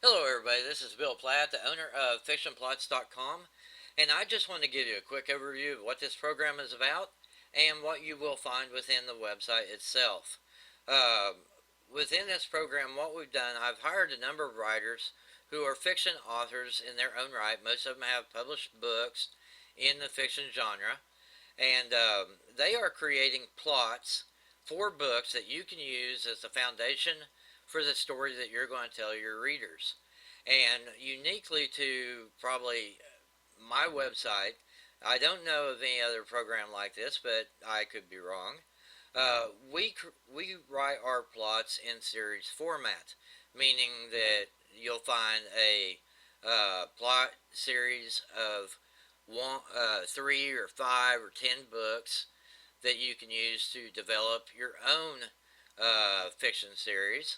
Hello, everybody. This is Bill Platt, the owner of FictionPlots.com, and I just want to give you a quick overview of what this program is about and what you will find within the website itself. Uh, Within this program, what we've done, I've hired a number of writers who are fiction authors in their own right. Most of them have published books in the fiction genre, and they are creating plots for books that you can use as the foundation for the story that you're going to tell your readers. And uniquely to probably my website, I don't know of any other program like this, but I could be wrong. We write our plots in series format, meaning that you'll find a plot series of three or five or 10 books that you can use to develop your own fiction series.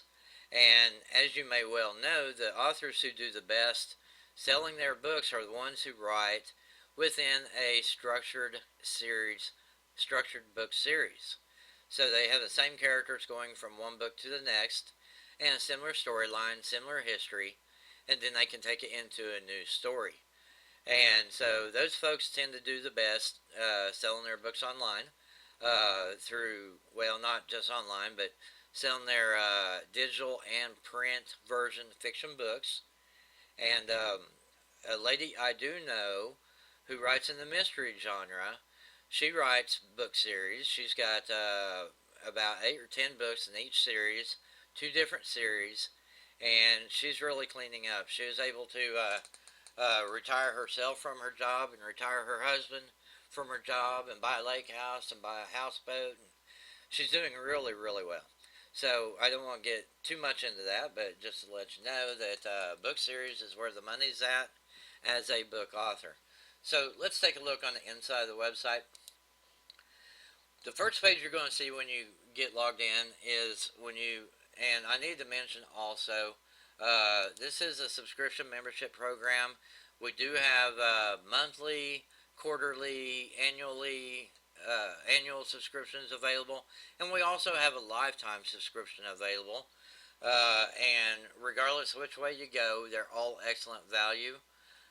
And as you may well know, the authors who do the best selling their books are the ones who write within a structured book series. So they have the same characters going from one book to the next, and a similar storyline, similar history, and then they can take it into a new story. And so those folks tend to do the best selling their books online through, well, not just online, but selling their digital and print version fiction books. And a lady I do know who writes in the mystery genre, she writes book series. She's got about 8 or 10 books in each series, 2 different series, and she's really cleaning up. She was able to retire herself from her job and retire her husband from her job and buy a lake house and buy a houseboat. And she's doing really, really well. So I don't want to get too much into that, but just to let you know that book series is where the money's at as a book author. So let's take a look on the inside of the website. The first page you're going to see when you get logged in is and I need to mention also, this is a subscription membership program. We do have monthly, quarterly, annual subscriptions available, and we also have a lifetime subscription available. And regardless of which way you go, they're all excellent value.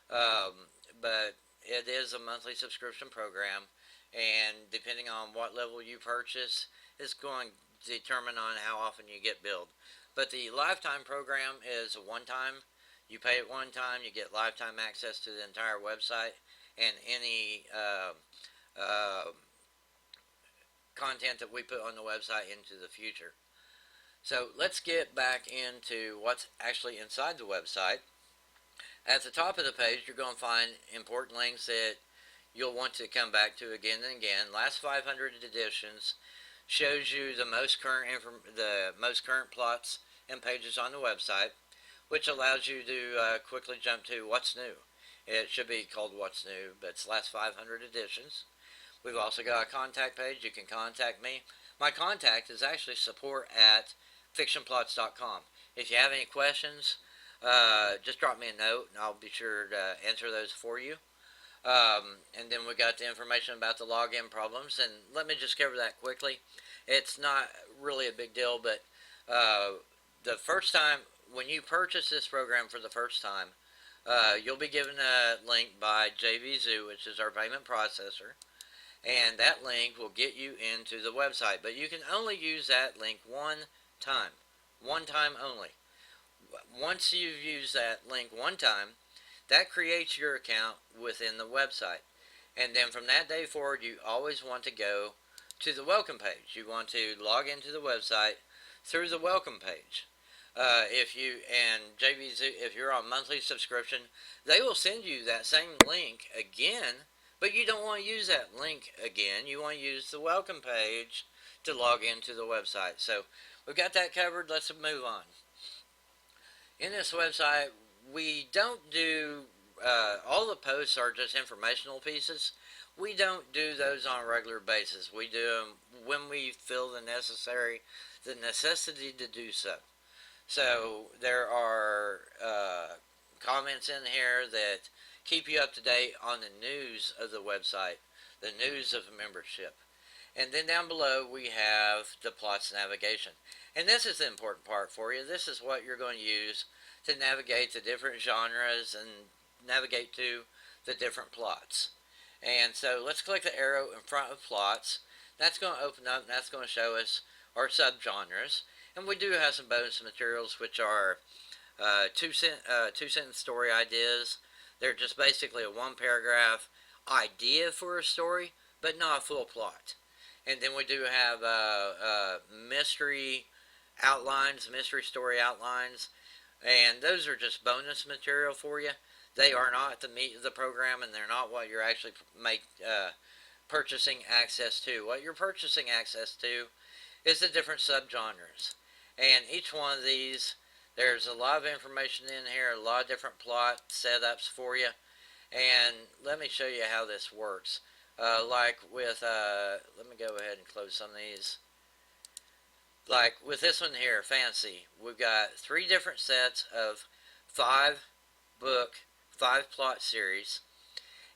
But it is a monthly subscription program, and depending on what level you purchase, it's going to determine on how often you get billed. But the lifetime program is a one-time. You pay it one time, you get lifetime access to the entire website and any content that we put on the website into the future. So let's get back into what's actually inside the website. At the top of the page, you're going to find important links that you'll want to come back to again and again. Last 500 editions shows you the most current plots and pages on the website, which allows you to quickly jump to what's new. It should be called What's New, but it's last 500 editions. We've also got a contact page. You can contact me. My contact is actually support at fictionplots.com. If you have any questions, just drop me a note, and I'll be sure to answer those for you. And then we got the information about the login problems, and let me just cover that quickly. It's not really a big deal, but the first time when you purchase this program for the first time, you'll be given a link by JVZoo, which is our payment processor, and that link will get you into the website. But you can only use that link one time only. Once you've used that link one time, that creates your account within the website. And then from that day forward, you always want to go to the welcome page. You want to log into the website through the welcome page. If you're on monthly subscription, they will send you that same link again, but you don't want to use that link again. You want to use the welcome page to log into the website. So we've got that covered. Let's move on. In this website, we don't do, all the posts are just informational pieces. We don't do those on a regular basis. We do them when we feel the necessity to do so. So there are comments in here that keep you up to date on the news of the website, the news of membership. And then down below we have the plots navigation. And this is the important part for you. This is what you're going to use to navigate the different genres and navigate to the different plots. And so let's click the arrow in front of plots. That's going to open up and that's going to show us our subgenres. And we do have some bonus materials, which are two-sentence story ideas. They're just basically a one-paragraph idea for a story, but not a full plot. And then we do have mystery outlines, mystery story outlines, and those are just bonus material for you. They are not the meat of the program, and they're not what you're actually purchasing access to. What you're purchasing access to is the different subgenres. And each one of these, there's a lot of information in here, a lot of different plot setups for you. And let me show you how this works. Like with, let me go ahead and close some of these. Like with this one here, Fantasy, we've got 3 different sets of 5 plot series.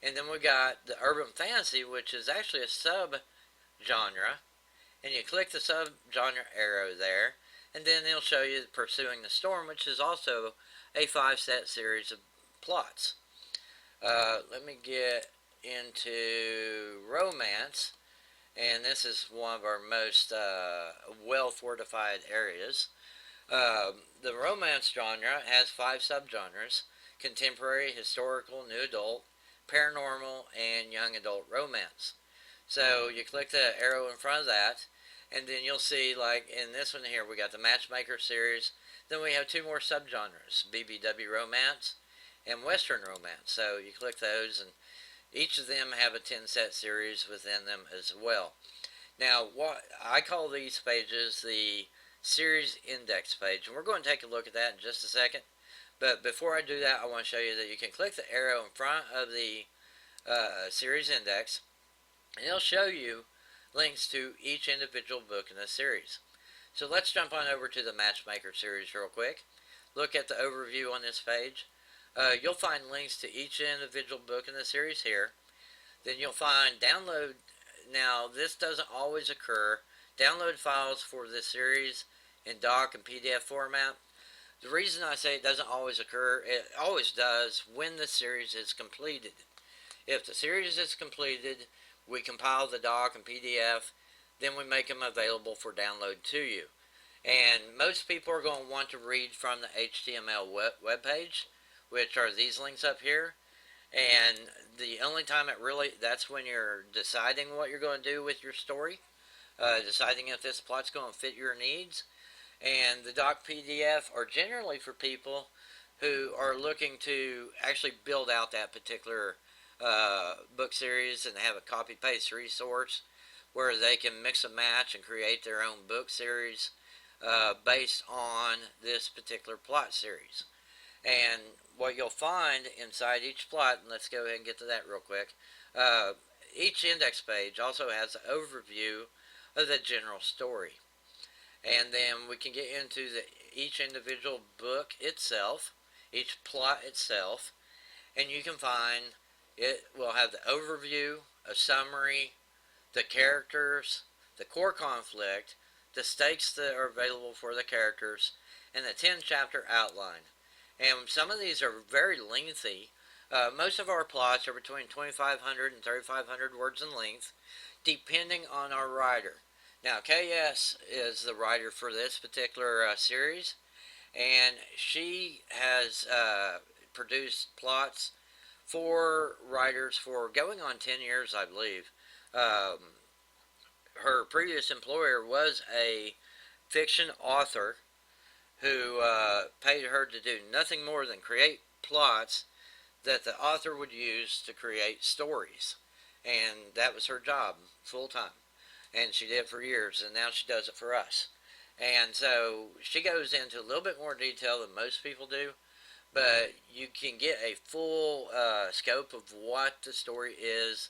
And then we got the Urban Fantasy, which is actually a sub-genre. And you click the sub-genre arrow there, and then it'll show you Pursuing the Storm, which is also a 5-set series of plots. Let me get into romance, and this is one of our most well-fortified areas. The romance genre has 5 subgenres: contemporary, historical, new adult, paranormal, and young adult romance. So you click the arrow in front of that, and then you'll see, like in this one here, we got the Matchmaker series. Then we have 2 more subgenres: BBW romance and Western romance. So you click those, and each of them have a 10-set series within them as well. Now, what I call these pages the series index page, and we're going to take a look at that in just a second. But before I do that, I want to show you that you can click the arrow in front of the series index, and it'll show you links to each individual book in the series. So let's jump on over to the Matchmaker series real quick. Look at the overview on this page. You'll find links to each individual book in the series here. Then you'll find download. Now, this doesn't always occur. Download files for this series in doc and PDF format. The reason I say it doesn't always occur, it always does when the series is completed. If the series is completed, we compile the doc and PDF, then we make them available for download to you. And most people are going to want to read from the HTML web page, which are these links up here. And the only time that's when you're deciding what you're going to do with your story, deciding if this plot's going to fit your needs. And the doc PDF are generally for people who are looking to actually build out that particular book series and have a copy-paste resource where they can mix and match and create their own book series based on this particular plot series. And what you'll find inside each plot, and let's go ahead and get to that real quick, each index page also has an overview of the general story. And then we can get into each individual book itself, each plot itself, and you can find it will have the overview, a summary, the characters, the core conflict, the stakes that are available for the characters, and the 10-chapter outline. And some of these are very lengthy. Most of our plots are between 2,500 and 3,500 words in length, depending on our writer. Now, KS is the writer for this particular series, and she has produced plots for writers for going on 10 years, I believe. Her previous employer was a fiction author who paid her to do nothing more than create plots that the author would use to create stories. And that was her job, full-time. And she did it for years, and now she does it for us. And so she goes into a little bit more detail than most people do, but you can get a full scope of what the story is.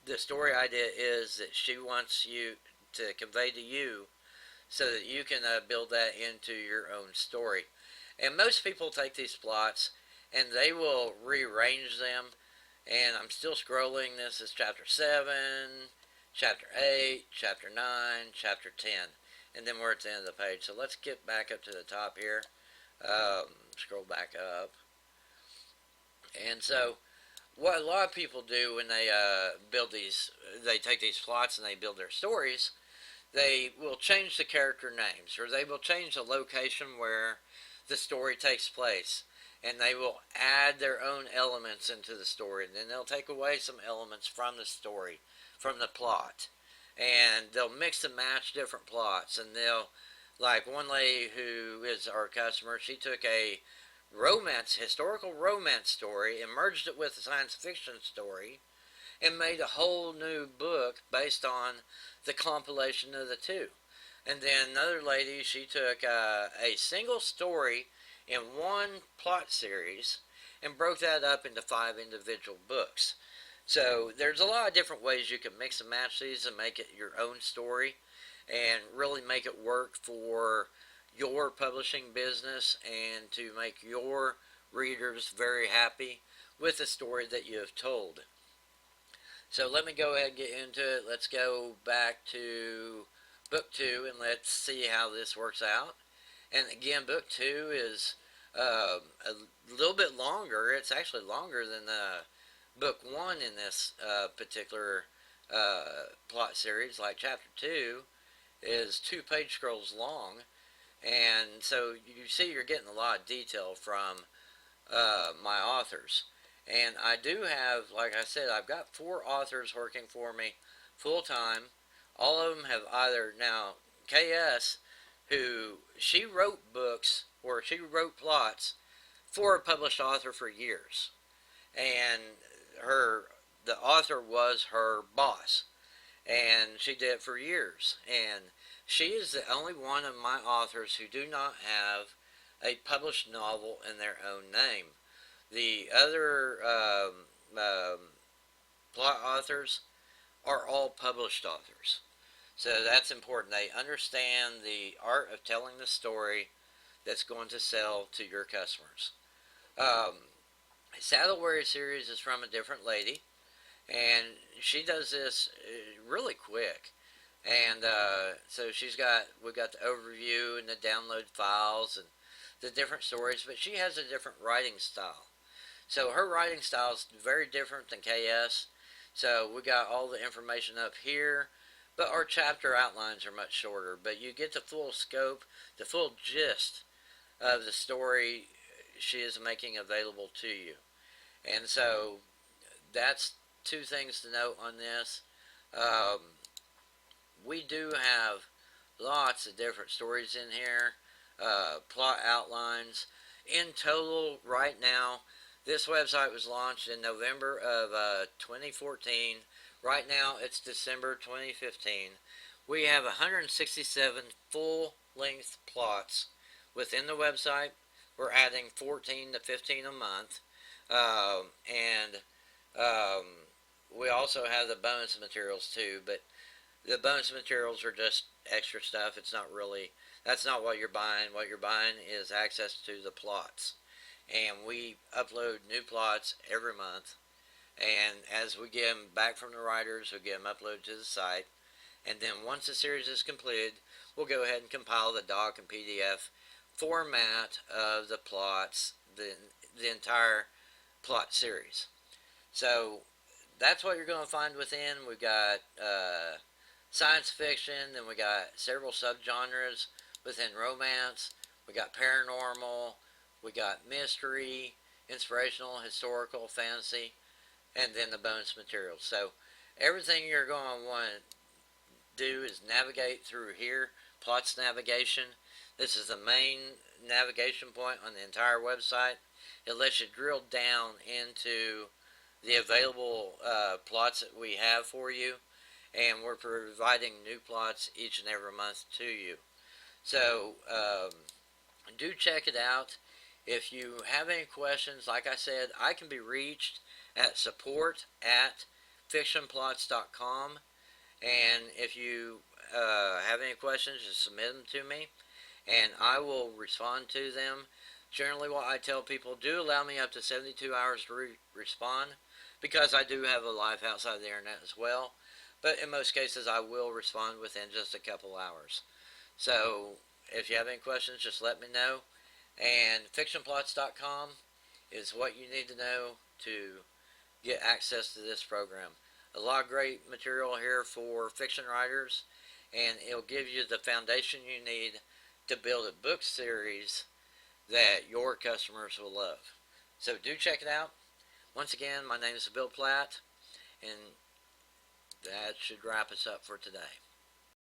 The story idea is that she wants you to convey to you so that you can build that into your own story. And most people take these plots and they will rearrange them. And I'm still scrolling. This is chapter 7, Chapter 8, Chapter 9, Chapter 10. And then we're at the end of the page. So let's get back up to the top here. Scroll back up. And so what a lot of people do when they build these, they take these plots and they build their stories, they will change the character names, or they will change the location where the story takes place, and they will add their own elements into the story, and then they'll take away some elements from the story, from the plot, and they'll mix and match different plots, and they'll, like one lady who is our customer, she took a historical romance story, and merged it with a science fiction story, and made a whole new book based on the compilation of the two. And then another lady, she took a single story in one plot series and broke that up into 5 individual books. So there's a lot of different ways you can mix and match these and make it your own story and really make it work for your publishing business and to make your readers very happy with the story that you have told. So let me go ahead and get into it. Let's go back to book 2 and let's see how this works out. And again, book 2 is a little bit longer. It's actually longer than book 1 in this particular plot series. Like chapter 2 is 2 page scrolls long. And so you see you're getting a lot of detail from my authors. And I do have, like I said, I've got 4 authors working for me full time. All of them have either, now, KS, who she wrote books, or she wrote plots for a published author for years. And the author was her boss. And she did it for years. And she is the only one of my authors who do not have a published novel in their own name. The other plot authors are all published authors. So that's important. They understand the art of telling the story that's going to sell to your customers. Saddle Warrior series is from a different lady, and she does this really quick. And so we've got the overview and the download files and the different stories, but she has a different writing style. So her writing style is very different than KS. So we got all the information up here, but our chapter outlines are much shorter. But you get the full scope, the full gist of the story she is making available to you. And so that's 2 things to note on this. We do have lots of different stories in here, plot outlines. In total, right now, this website was launched in November of 2014. Right now, it's December 2015. We have 167 full-length plots within the website. We're adding 14 to 15 a month. We also have the bonus materials too, but the bonus materials are just extra stuff. That's not what you're buying. What you're buying is access to the plots. And we upload new plots every month. And as we get them back from the writers, we get them uploaded to the site. And then once the series is completed, we'll go ahead and compile the doc and PDF format of the plots, the entire plot series. So that's what you're going to find within. We've got science fiction, then we got several subgenres within romance. We got paranormal, we got mystery, inspirational, historical, fantasy, and then the bonus materials. So everything you're going to want to do is navigate through here, plots navigation. This is the main navigation point on the entire website. It lets you drill down into the available plots that we have for you, and we're providing new plots each and every month to you. So do check it out. If you have any questions, like I said, I can be reached at support@fictionplots.com, and if you have any questions, just submit them to me, and I will respond to them. Generally, what I tell people, do allow me up to 72 hours to respond, because I do have a life outside the internet as well. but in most cases I will respond within just a couple hours. So if you have any questions, just let me know. And fictionplots.com is what you need to know to get access to this program. A lot of great material here for fiction writers, and it'll give you the foundation you need to build a book series that your customers will love. So do check it out. Once again, my name is Bill Platt, and that should wrap us up for today.